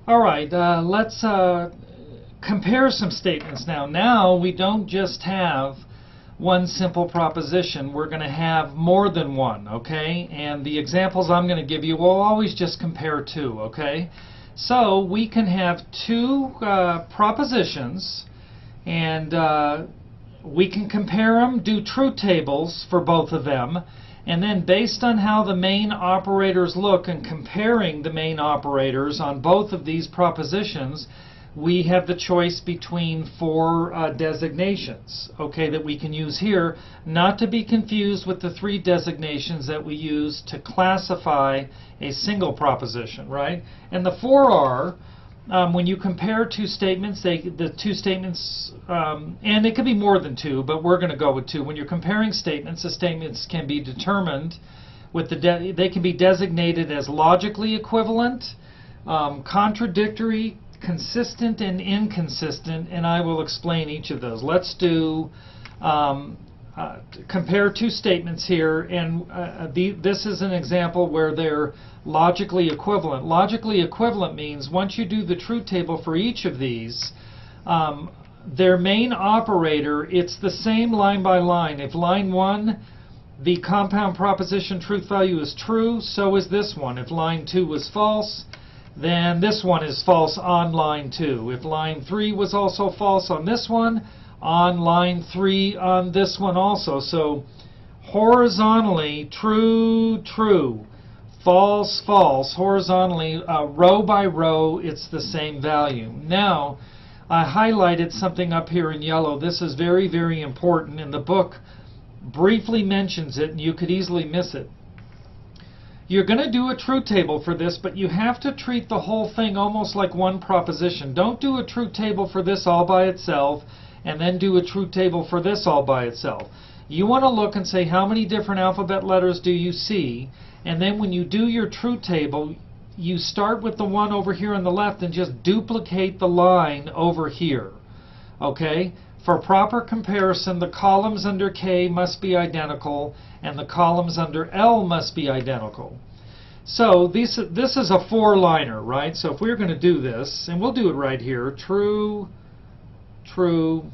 All right, let's compare some statements now. Now we don't just have one simple proposition. We're going to have more than one, okay? And the examples I'm going to give you will always just compare two, okay? So we can have two propositions, and we can compare them, do truth tables for both of them, and then based on how the main operators look and comparing the main operators on both of these propositions, we have the choice between four designations, okay, that we can use here, not to be confused with the three designations that we use to classify a single proposition, right? And the four are, when you compare two statements, the two statements, and it could be more than two, but we're going to go with two. When you're comparing statements, the statements can be determined with they can be designated as logically equivalent, contradictory, consistent, and inconsistent, and I will explain each of those. Let's do compare two statements here, and this is an example where they're logically equivalent. Logically equivalent means once you do the truth table for each of these, their main operator, it's the same line by line. If line 1, the compound proposition truth value is true, so is this one. If line 2 was false, then this one is false on line 2. If line 3 was also false on this one, on line 3 on this one also. So horizontally, true, true, false, false. Horizontally, row by row, it's the same value. Now, I highlighted something up here in yellow. This is very, very important, and the book briefly mentions it, and you could easily miss it. You're going to do a truth table for this, but you have to treat the whole thing almost like one proposition. Don't do a truth table for this all by itself and then do a truth table for this all by itself. You want to look and say how many different alphabet letters do you see, and then when you do your truth table, you start with the one over here on the left and just duplicate the line over here. Okay? For proper comparison, the columns under K must be identical and the columns under L must be identical. So this is a four-liner, right? So if we're going to do this, and we'll do it right here, true, true,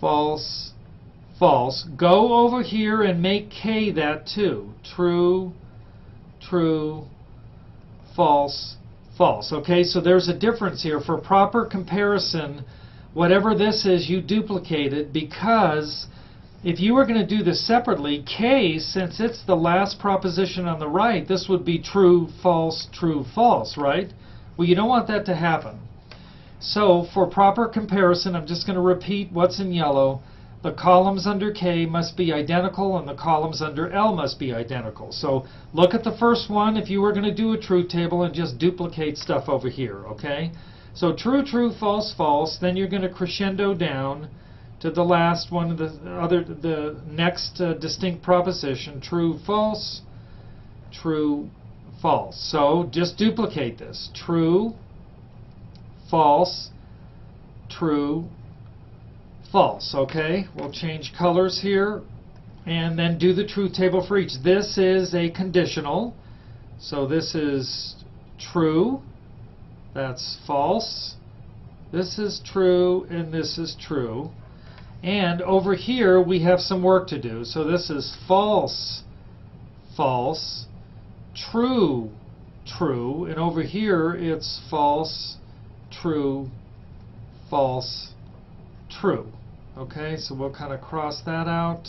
false, false. Go over here and make K that too. True, true, false, false. Okay, so there's a difference here. For proper comparison, whatever this is, you duplicate it, because if you were going to do this separately, K, since it's the last proposition on the right, this would be true, false, right? Well, you don't want that to happen. So for proper comparison, I'm just going to repeat what's in yellow. The columns under K must be identical and the columns under L must be identical. So look at the first one if you were going to do a truth table and just duplicate stuff over here, okay? So true, true, false, false. Then you're going to crescendo down to the last one, the next distinct proposition, true, false, false. So just duplicate this. True, false, true, false. Okay, we'll change colors here and then do the truth table for each. This is a conditional. So this is true. That's false. This is true, and this is true. And over here, we have some work to do. So this is false, false, true, true. And over here, it's false, true, false, true. Okay, so we'll kind of cross that out,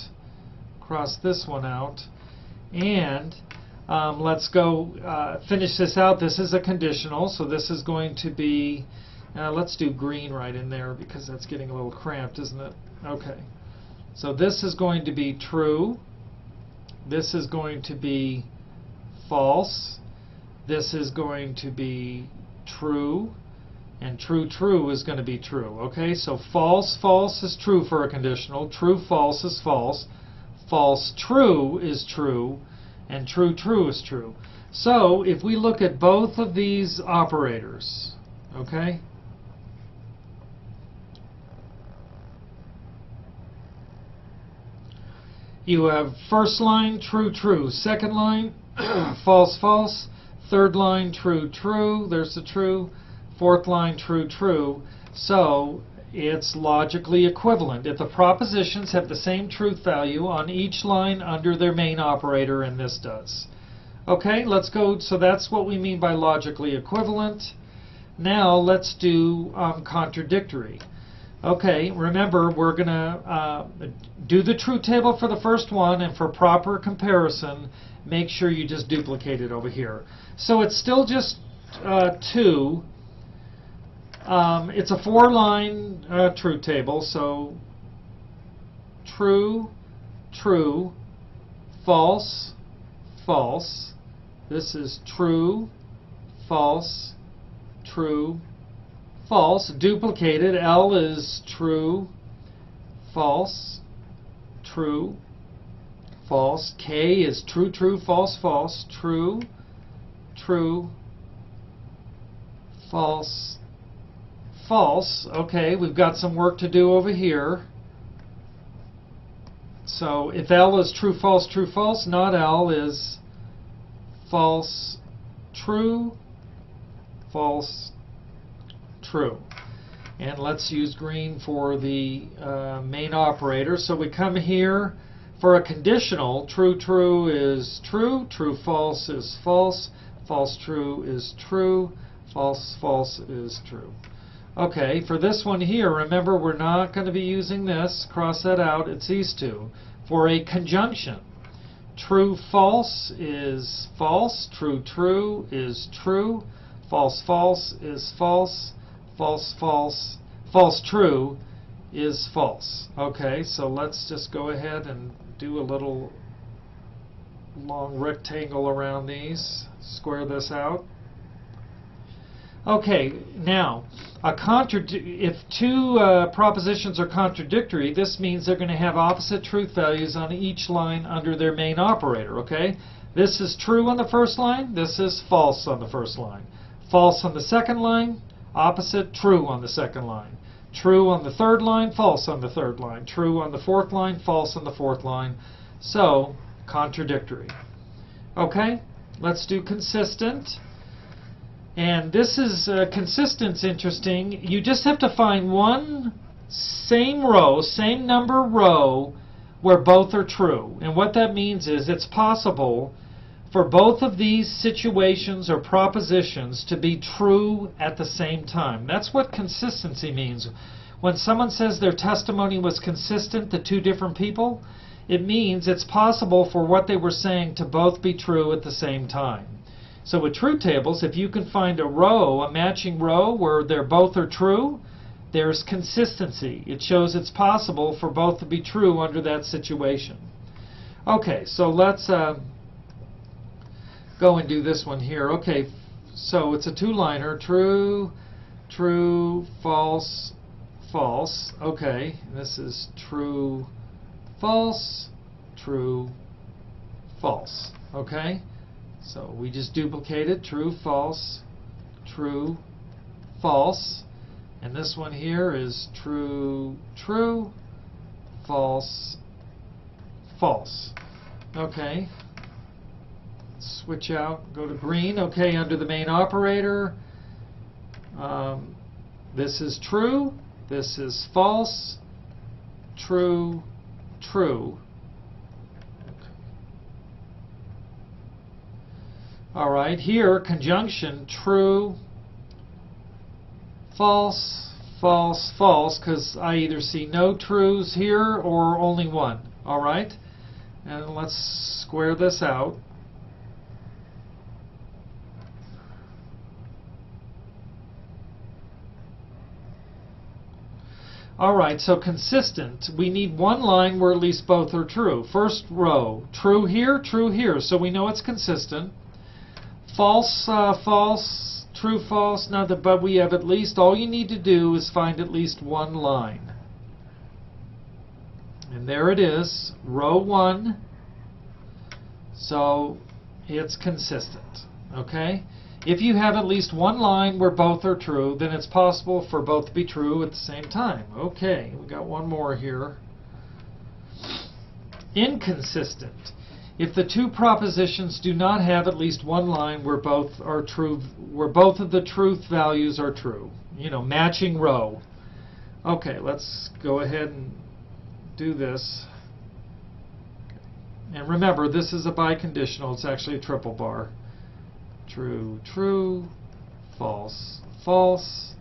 cross this one out. And let's go finish this out. This is a conditional, so this is going to be, let's do green right in there because that's getting a little cramped, isn't it? Okay, so this is going to be true, this is going to be false, this is going to be true, and true, true is going to be true. Okay, so false, false is true for a conditional, true, false is false, false, true is true, and true, true is true. So if we look at both of these operators, okay, you have first line, true, true, second line, false, false, third line, true, true, there's the true, fourth line true, true. So it's logically equivalent if the propositions have the same truth value on each line under their main operator, and this does. Okay, let's go. So that's what we mean by logically equivalent. Now let's do contradictory. Okay, remember we're going to do the truth table for the first one, and for proper comparison, make sure you just duplicate it over here. So it's still just 2. It's a 4-line truth table, so true, true, false, false. This is true, false, true, false. Duplicated, L is true, false, true, false. K is true, true, false, false, true, true, false, false. Okay, we've got some work to do over here. So if L is true, false, not L is false, true, false, true. And let's use green for the main operator. So we come here for a conditional. True, true is true, true, false is false, false, true is true, false, false is true. Okay, for this one here, remember we're not going to be using this. Cross that out. It's these two. For a conjunction, true, false is false, true, true is true, false, false is false, false, false, false, true is false. Okay, so let's just go ahead and do a little long rectangle around these. Square this out. Okay, now, if two propositions are contradictory, this means they're going to have opposite truth values on each line under their main operator, okay? This is true on the first line, this is false on the first line. False on the second line, opposite, true on the second line. True on the third line, false on the third line. True on the fourth line, false on the fourth line. So, contradictory. Okay, let's do consistent. And this is consistent's interesting. You just have to find one same row, same number row, where both are true. And what that means is it's possible for both of these situations or propositions to be true at the same time. That's what consistency means. When someone says their testimony was consistent to two different people, it means it's possible for what they were saying to both be true at the same time. So with truth tables, if you can find a row, a matching row where they're both are true, there's consistency. It shows it's possible for both to be true under that situation. Okay, so let's go and do this one here. Okay, so it's a 2-liner. True, true, false, false. Okay, this is true, false, true, false. Okay? So we just duplicated true, false, true, false. And this one here is true, true, false, false. Okay. Switch out, go to green. Okay, under the main operator, this is true, this is false, true, true. All right, here, conjunction, true, false, false, false, because I either see no trues here or only one. All right, and let's square this out. All right, so consistent, we need one line where at least both are true. First row, true here, so we know it's consistent. False, false, true, false, nothing, but we have at least, all you need to do is find at least one line. And there it is, row 1, so it's consistent, okay? If you have at least one line where both are true, then it's possible for both to be true at the same time. Okay, we got one more here. Inconsistent. if the two propositions do not have at least one line where both are true, where both of the truth values are true. You know, matching row. Okay, let's go ahead and do this. And remember, this is a biconditional. It's actually a triple bar. True, true, false, false,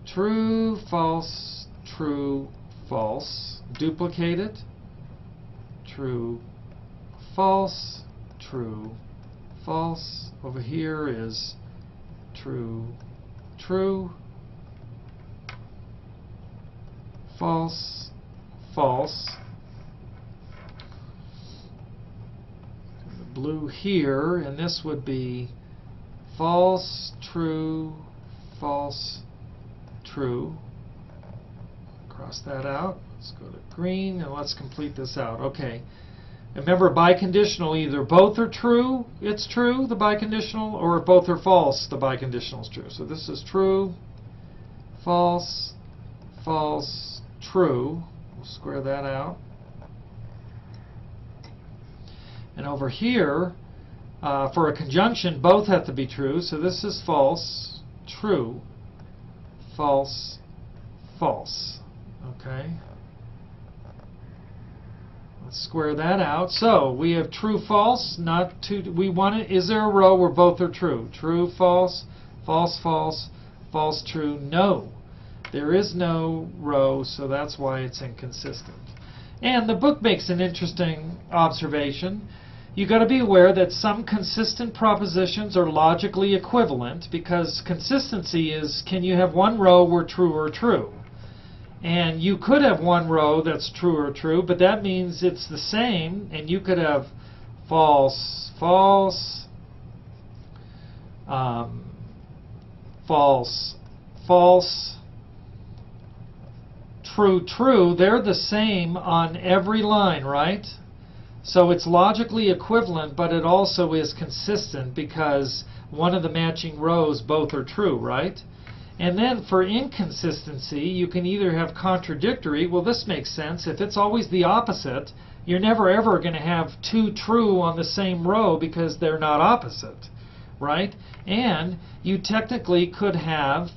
true, false, true, false. Duplicate it. True, false, true, false. Over here is true, true, false, false. And the blue here, and this would be false, true, false, true. Cross that out. Let's go to green and let's complete this out. Okay. Remember, biconditional, either both are true, it's true, the biconditional, or if both are false, the biconditional is true. So this is true, false, false, true. We'll square that out. And over here, for a conjunction, both have to be true. So this is false, true, false, false. Okay. Let's square that out. So we have true, false, not two. We want it. Is there a row where both are true? True, false, false, false, false, true. No, there is no row, so that's why it's inconsistent. And the book makes an interesting observation. You've got to be aware that some consistent propositions are logically equivalent, because consistency is, can you have one row where true or true? And you could have one row that's true or true, but that means it's the same, and you could have false, false, false, false, true, true. They're the same on every line, right? So it's logically equivalent, but it also is consistent because one of the matching rows both are true, right? And then for inconsistency, you can either have contradictory. Well, this makes sense. If it's always the opposite, you're never ever going to have two true on the same row because they're not opposite, right? And you technically could have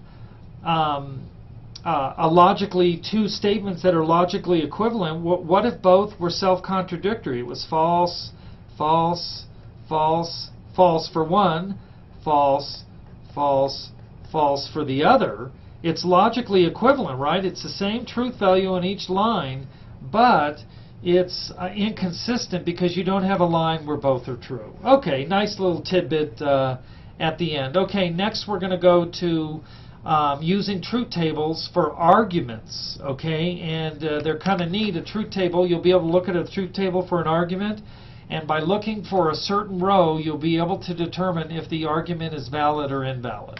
two statements that are logically equivalent. What if both were self-contradictory? It was false, false, false, false for one, false, false, false for the other. It's logically equivalent, right? It's the same truth value on each line, but it's inconsistent because you don't have a line where both are true. Okay, nice little tidbit at the end. Okay, next we're going to go to using truth tables for arguments. Okay, and they're kind of neat. A truth table, you'll be able to look at a truth table for an argument, and by looking for a certain row, you'll be able to determine if the argument is valid or invalid.